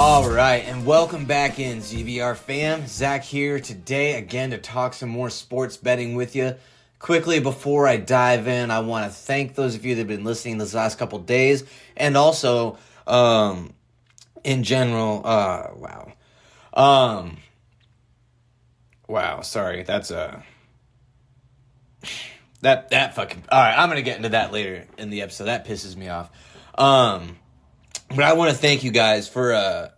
All right, and welcome back in, ZBR fam. Zach here today again to talk some more sports betting with you. Quickly, before I dive in, I want to thank those of you that have been listening this last couple days, and also, in general, sorry, that's that fucking. All right, I'm gonna get into that later in the episode. That pisses me off. But I want to thank you guys for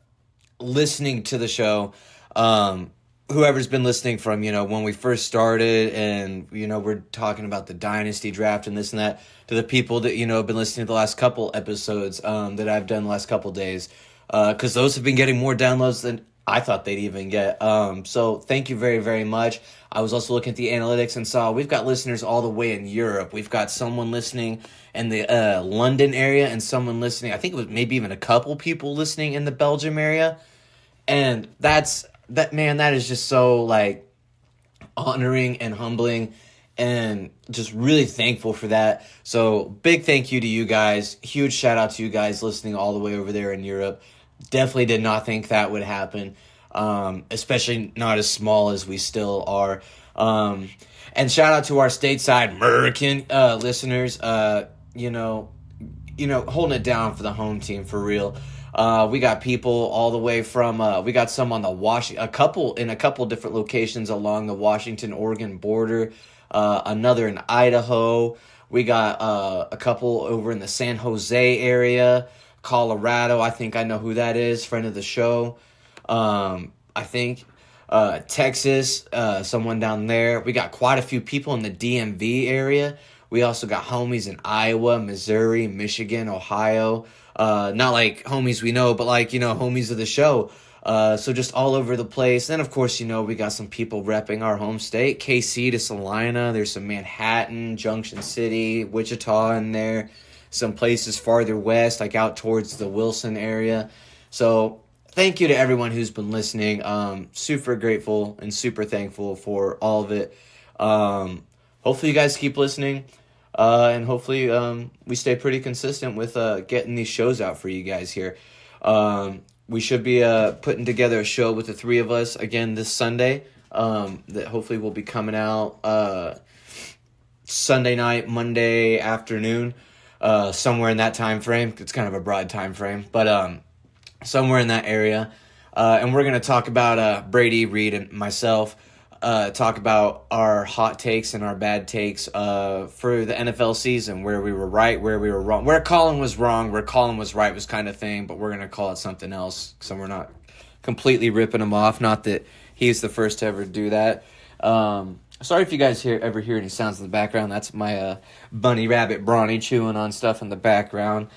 listening to the show. Whoever's been listening from, when we first started and, we're talking about the dynasty draft and this and that, to the people that, have been listening to the last couple episodes that I've done the last couple days. Because those have been getting more downloads than I thought they'd even get. So thank you very, very much. I was also looking at the analytics and saw we've got listeners all the way in Europe. We've got someone listening in the London area and someone listening, I think it was maybe even a couple people listening in the Belgium area. And that is just so honoring and humbling and just really thankful for that. So big thank you to you guys. Huge shout out to you guys listening all the way over there in Europe. Definitely did not think that would happen, especially not as small as we still are. And shout out to our stateside American listeners, holding it down for the home team for real. We got people all the way from, we got some on the in a couple different locations along the Washington-Oregon border, another in Idaho. We got a couple over in the San Jose area, Colorado. I think I know who that is, friend of the show. I think Texas, someone down there. We got quite a few people in the DMV area. We also got homies in Iowa, Missouri, Michigan, Ohio. Not like homies we know, but homies of the show. So just all over the place. Then, of course, we got some people repping our home state. KC to Salina. There's some Manhattan, Junction City, Wichita in there. Some places farther west, like out towards the Wilson area. So thank you to everyone who's been listening. Super grateful and super thankful for all of it. Hopefully you guys keep listening. And hopefully we stay pretty consistent with getting these shows out for you guys here. We should be putting together a show with the three of us again this Sunday that hopefully will be coming out Sunday night, Monday afternoon, somewhere in that time frame. It's kind of a broad time frame, but somewhere in that area. And we're going to talk about Brady, Reed, and myself. Talk about our hot takes and our bad takes for the NFL season, where we were right, where we were wrong, where Colin was wrong, where Colin was right was kind of thing, but we're going to call it something else, so we're not completely ripping him off. Not that he's the first to ever do that. Sorry if you guys ever hear any sounds in the background. That's my bunny rabbit Brawny chewing on stuff in the background.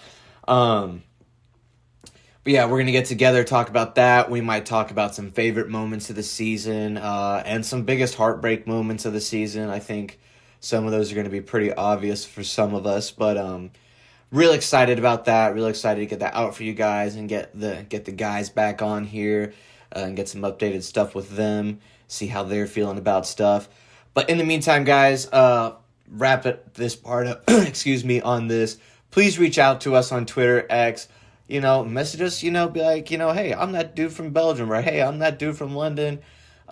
But yeah, we're going to get together, talk about that. We might talk about some favorite moments of the season and some biggest heartbreak moments of the season. I think some of those are going to be pretty obvious for some of us, but real excited about that. Real excited to get that out for you guys and get the guys back on here and get some updated stuff with them, see how they're feeling about stuff. But in the meantime, guys, wrap this part up, on this. Please reach out to us on Twitter, X, message us, be like, hey, I'm that dude from Belgium, or hey, I'm that dude from London,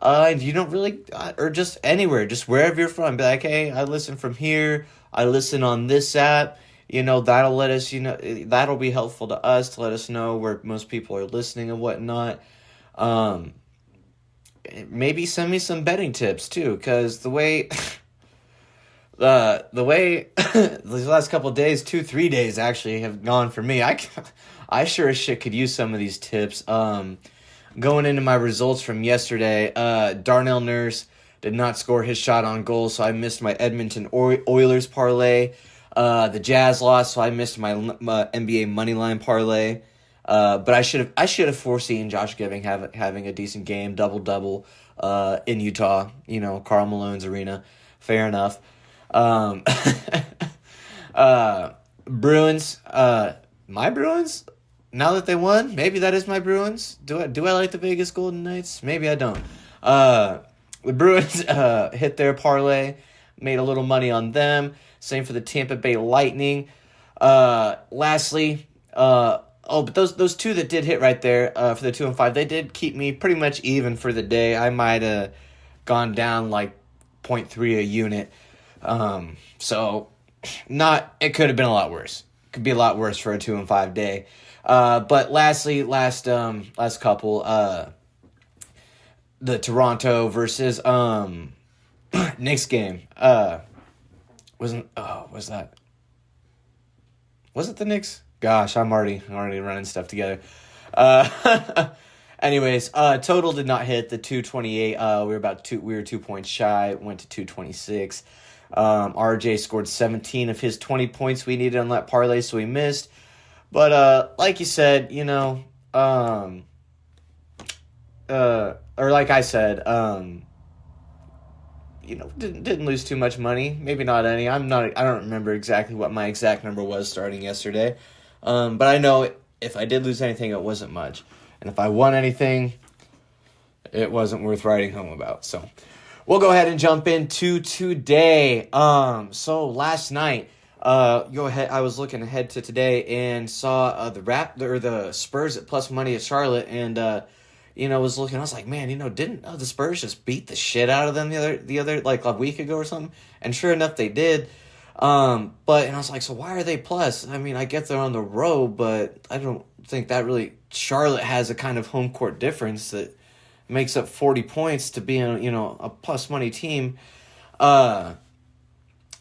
and you don't really, or just anywhere, just wherever you're from, be like, hey, I listen from here, I listen on this app, that'll let us, that'll be helpful to us to let us know where most people are listening and whatnot. Maybe send me some betting tips too, because the way these last couple of days, 2-3 days actually have gone for me. I sure as shit could use some of these tips. Going into my results from yesterday, Darnell Nurse did not score his shot on goal, so I missed my Edmonton Oilers parlay. The Jazz lost, so I missed my NBA moneyline parlay. But I should have foreseen Josh Giving having a decent game, double in Utah. Karl Malone's arena. Fair enough. Bruins. My Bruins. Now that they won, maybe that is my Bruins. Do I like the Vegas Golden Knights? Maybe I don't. The Bruins hit their parlay, made a little money on them. Same for the Tampa Bay Lightning. Lastly, Oh, but those two that did hit right there for the 2 and 5, they did keep me pretty much even for the day. I might have gone down like .3 a unit. So not, it could have been a lot worse. Could be a lot worse for a 2 and 5 day. But lastly, last couple, the Toronto versus Knicks game. Was that? Was it the Knicks? Gosh, I'm already running stuff together. Anyways, total did not hit the 228. We were 2 points shy. Went to 226. RJ scored 17 of his 20 points we needed on that parlay, so we missed. But like you said, or like I said, didn't lose too much money. Maybe not any. I don't remember exactly what my exact number was starting yesterday. But I know if I did lose anything, it wasn't much. And if I won anything, it wasn't worth writing home about. So we'll go ahead and jump into today. So last night, I was looking ahead to today and saw the Spurs at plus money at Charlotte, and was looking. I was like, man, didn't the Spurs just beat the shit out of them the other like a week ago or something? And sure enough, they did. And I was like, so why are they plus? I mean, I get they're on the road, but I don't think that really Charlotte has a kind of home court difference that makes up 40 points to be a plus money team. But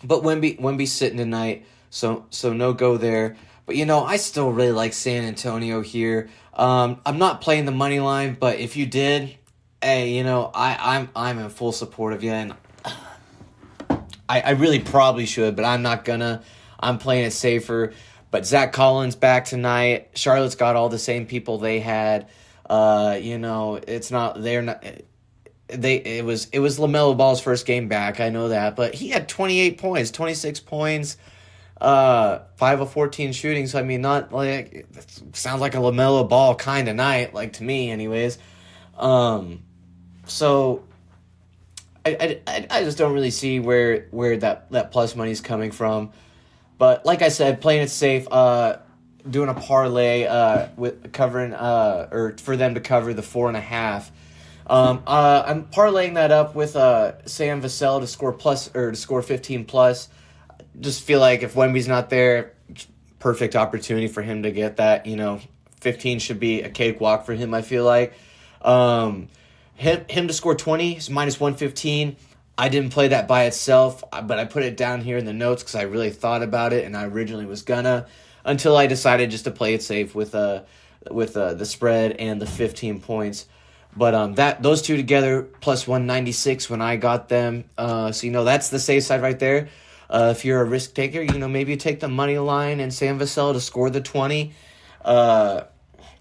Wemby sitting tonight, so no go there. But I still really like San Antonio here. I'm not playing the money line, but if you did, hey, I'm in full support of you, and I really probably should, but I'm not gonna. I'm playing it safer. But Zach Collins back tonight. Charlotte's got all the same people they had. It's not. They're not. It was LaMelo Ball's first game back. I know that, but he had 28 points, 26 points, 5 of 14 shooting. So I mean, not like it sounds like a LaMelo Ball kind of night, like to me, anyways. So. I just don't really see where that plus money's coming from, but like I said, playing it safe, doing a parlay with covering or for them to cover the 4.5. I'm parlaying that up with Sam Vassell to score 15 plus. Just feel like if Wemby's not there, perfect opportunity for him to get that. 15 should be a cakewalk for him. I feel like. Him to score 20 is minus 115. I didn't play that by itself, but I put it down here in the notes because I really thought about it, and I originally was gonna, until I decided just to play it safe with the spread and the 15 points. But those two together plus 196 when I got them. So that's the safe side right there. If you're a risk taker, maybe you take the money line and Sam Vassell to score the 20.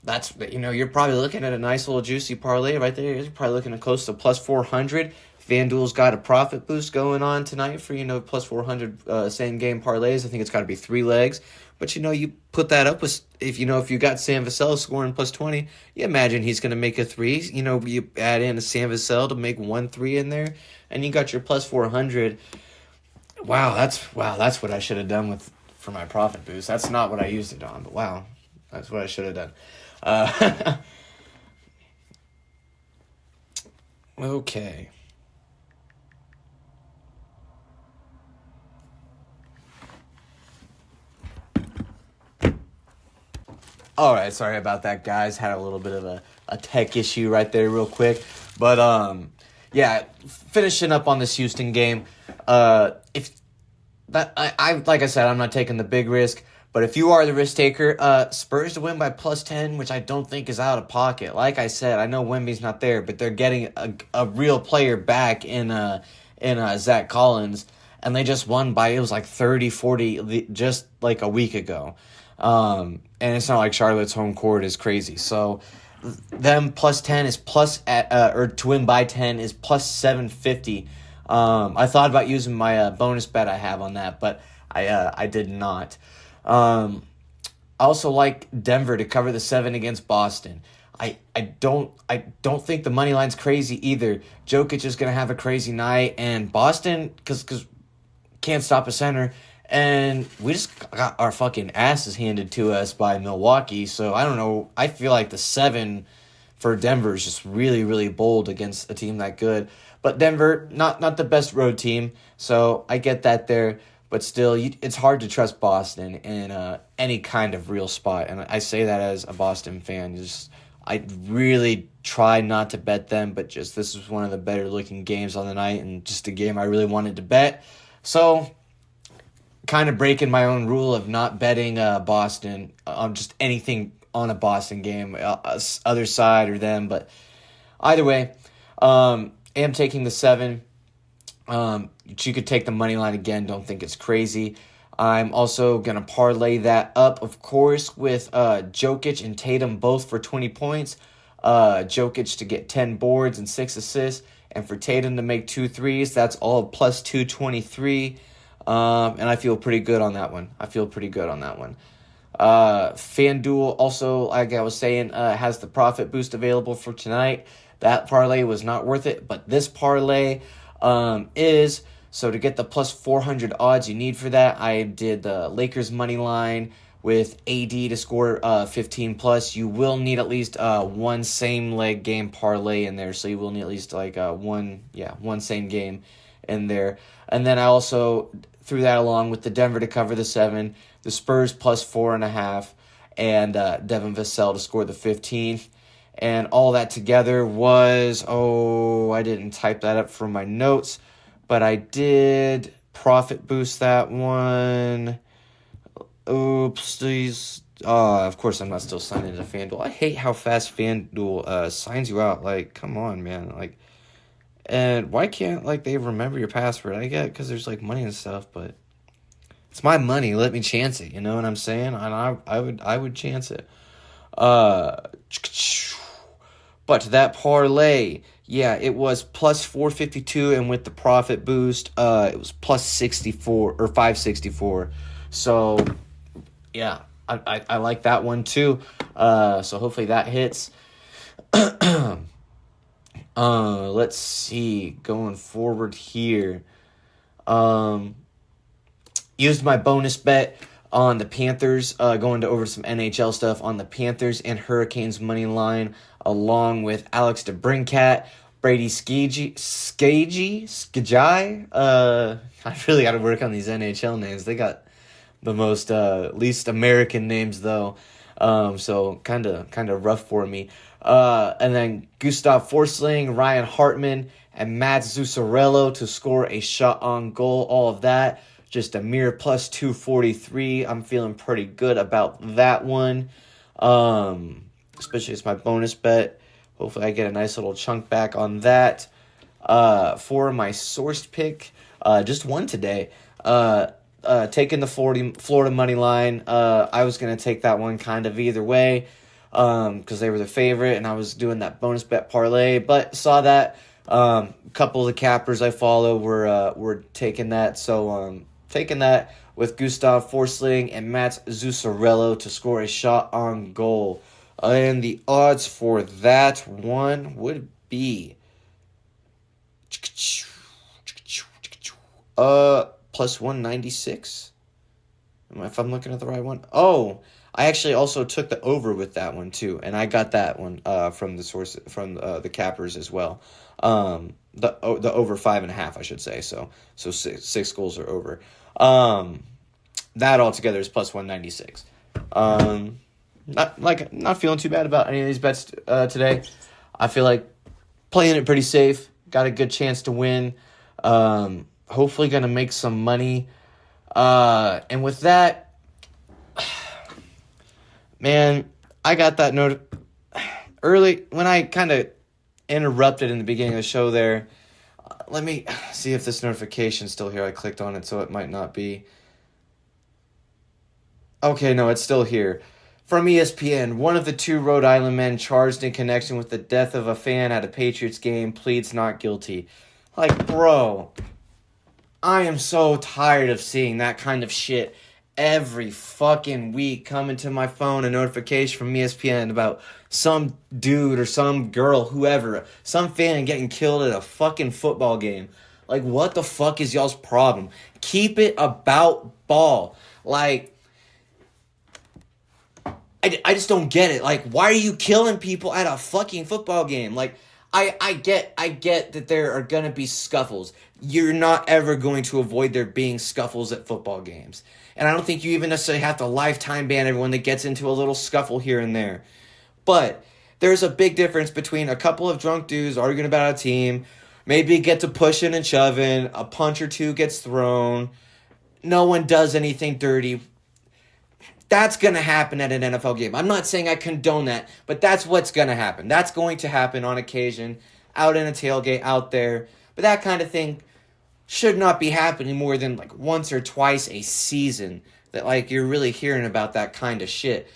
That's, you're probably looking at a nice little juicy parlay right there. You're probably looking at close to plus 400. FanDuel's got a profit boost going on tonight for, plus 400 same game parlays. I think it's got to be 3 legs. But, you put that up with, if you got Sam Vassell scoring plus 20, you imagine he's going to make a 3. You add in a Sam Vassell to make 1 3 in there, and you got your plus 400. Wow, that's what I should have done for my profit boost. That's not what I used it on, but wow, that's what I should have done. Okay. All right, sorry about that, guys. Had a little bit of a tech issue right there real quick. But, yeah, finishing up on this Houston game. If that I like I said, I'm not taking the big risk. But if you are the risk taker, Spurs to win by plus 10, which I don't think is out of pocket. Like I said, I know Wemby's not there, but they're getting a real player back in Zach Collins, and they just won by, it was like 30, 40 just like a week ago. And it's not like Charlotte's home court is crazy. So them plus 10 is or to win by 10 is plus 750. I thought about using my bonus bet I have on that, but I did not. I also like Denver to cover the 7 against Boston. I don't think the money line's crazy either. Jokic is going to have a crazy night, and Boston, because can't stop a center, And we just got our fucking asses handed to us by Milwaukee. So I don't know. I feel like the 7 for Denver is just really, really bold against a team that good. But Denver, not the best road team. So I get that there. But still, it's hard to trust Boston in any kind of real spot. And I say that as a Boston fan. I really try not to bet them, but just this was one of the better looking games on the night and just a game I really wanted to bet. So, kind of breaking my own rule of not betting Boston on just anything on a Boston game, other side or them. But either way, am taking the 7. You could take the money line again. Don't think it's crazy. I'm also going to parlay that up, of course, with Jokic and Tatum both for 20 points. Jokic to get 10 boards and 6 assists. And for Tatum to make 2 threes, that's all plus 223. And I feel pretty good on that one. FanDuel also, like I was saying, has the profit boost available for tonight. That parlay was not worth it, but this parlay is... So to get the plus 400 odds you need for that, I did the Lakers money line with AD to score 15 plus. You will need at least one same leg game parlay in there, so you will need at least like one same game in there. And then I also threw that along with the Denver to cover the 7, the Spurs plus 4.5, and Devin Vassell to score the 15. And all that together was, I didn't type that up from my notes, but I did profit boost that one. Oopsies. Of course I'm not still signed into FanDuel. I hate how fast FanDuel signs you out. Like, come on, man. Like, and why can't, like, they remember your password? I get it because there's, like, money and stuff, but it's my money. Let me chance it. You know what I'm saying? And I would chance it. But that parlay... Yeah, it was plus 452, and with the profit boost, it was plus 64 or 564. So, yeah, I like that one too. So hopefully that hits. Let's see, going forward here. Used my bonus bet on the Panthers, going to over some NHL stuff on the Panthers and Hurricanes money line, along with Alex DeBrincat, Brady Skagey. I really got to work on these NHL names. They got the most least American names though, so kind of rough for me. And then Gustav Forsling, Ryan Hartman, and Matt Zuccarello to score a shot on goal. All of that just a mere plus 243. I'm feeling pretty good about that one, especially as my bonus bet. Hopefully I get a nice little chunk back on that. For my sourced pick, just one today. Taking the Florida money line. I was going to take that one kind of either way because they were the favorite, and I was doing that bonus bet parlay. But saw that a couple of the cappers I follow were taking that. So taking that with Gustav Forsling and Matt Zuccarello to score a shot on goal. And the odds for that one would be plus 196. If I'm looking at the right one. Oh, I actually also took the over with that one too, and I got that one from the source from the cappers as well. The over 5.5, I should say. So six goals are over. That altogether is plus 196. Not feeling too bad about any of these bets today. I feel like playing it pretty safe. Got a good chance to win. Hopefully going to make some money. And with that, man, I got that note early when I kind of interrupted in the beginning of the show there. Let me see if this notification's still here. I clicked on it, so it might not be. Okay, no, it's still here. From ESPN, one of the 2 Rhode Island men charged in connection with the death of a fan at a Patriots game pleads not guilty. Like, bro, I am so tired of seeing that kind of shit every fucking week coming to my phone, a notification from ESPN about some dude or some girl, whoever, some fan getting killed at a fucking football game. Like, what the fuck is y'all's problem? Keep it about ball. Like, I just don't get it. Like, why are you killing people at a fucking football game? Like, I get that there are gonna be scuffles. You're not ever going to avoid there being scuffles at football games. And I don't think you even necessarily have to lifetime ban everyone that gets into a little scuffle here and there. But there's a big difference between a couple of drunk dudes arguing about a team, maybe get to pushing and shoving, a punch or two gets thrown, no one does anything dirty. That's going to happen at an NFL game. I'm not saying I condone that, but that's what's going to happen. That's going to happen on occasion, out in a tailgate, out there. But that kind of thing should not be happening more than like once or twice a season. That like you're really hearing about that kind of shit.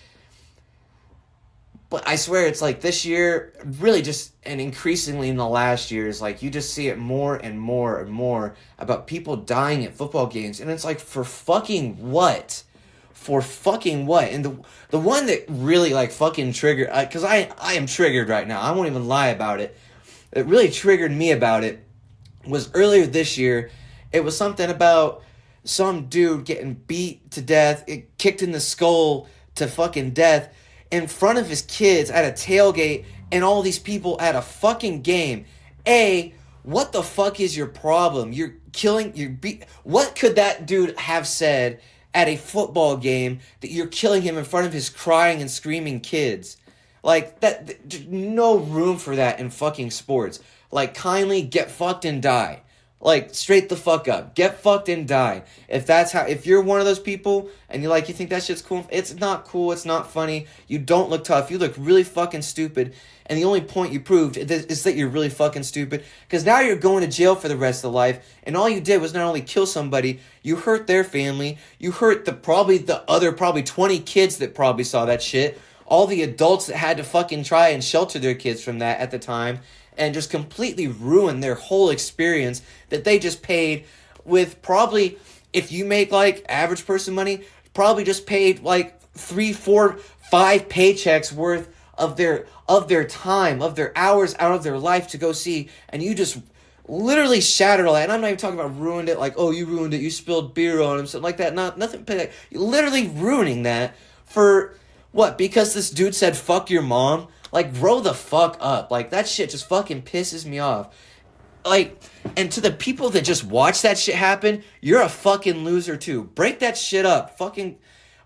But I swear it's like this year, really just, and increasingly in the last years, like you just see it more and more and more about people dying at football games. And it's like, for fucking what? For fucking what? And the one that really like fucking triggered, because I am triggered right now. I won't even lie about it. It really triggered me about it was earlier this year. It was something about some dude getting beat to death, kicked in the skull to fucking death in front of his kids at a tailgate and all these people at a fucking game. What the fuck is your problem? What could that dude have said at a football game that you're killing him in front of his crying and screaming kids? Like, that, no room for that in fucking sports. Like, kindly get fucked and die. Like, straight the fuck up. Get fucked and die. If you're one of those people and you think that shit's cool, it's not cool, it's not funny, you don't look tough, you look really fucking stupid, and the only point you proved is that you're really fucking stupid, because now you're going to jail for the rest of life, and all you did was not only kill somebody, you hurt their family, you hurt the other 20 kids that probably saw that shit, all the adults that had to fucking try and shelter their kids from that at the time, and just completely ruin their whole experience that they just paid with probably, if you make like average person money, probably just paid like 3, 4, 5 paychecks worth of their time, of their hours out of their life to go see, and you just literally shattered all that. And I'm not even talking about ruined it, like, oh, you ruined it, you spilled beer on him, something like that. Nothing. You're literally ruining that for what? Because this dude said fuck your mom? Like, grow the fuck up. Like, that shit just fucking pisses me off. Like, and to the people that just watch that shit happen, you're a fucking loser too. Break that shit up. Fucking,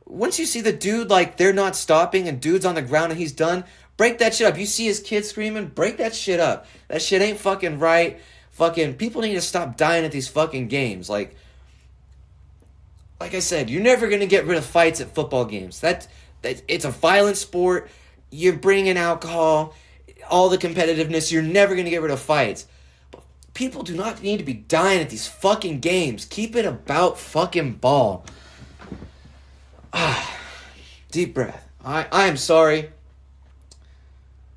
once you see the dude, like, they're not stopping and dude's on the ground and he's done, break that shit up. You see his kid screaming, break that shit up. That shit ain't fucking right. Fucking, people need to stop dying at these fucking games. Like I said, you're never gonna get rid of fights at football games. It's a violent sport. You bring in alcohol, all the competitiveness, you're never going to get rid of fights. But people do not need to be dying at these fucking games. Keep it about fucking ball. Deep breath. I am sorry.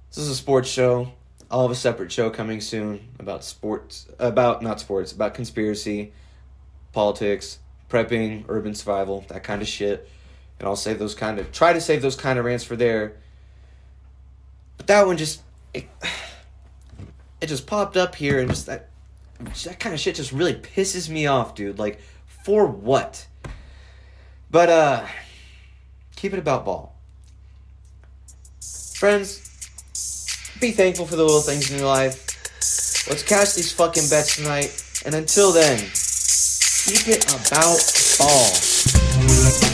This is a sports show. I'll have a separate show coming soon about about conspiracy, politics, prepping, urban survival, that kind of shit. And I'll try to save those kind of rants for there. But that one it just popped up here, and just that kind of shit just really pisses me off, dude. Like, for what? But, keep it about ball. Friends, be thankful for the little things in your life. Let's cash these fucking bets tonight. And until then, keep it about ball.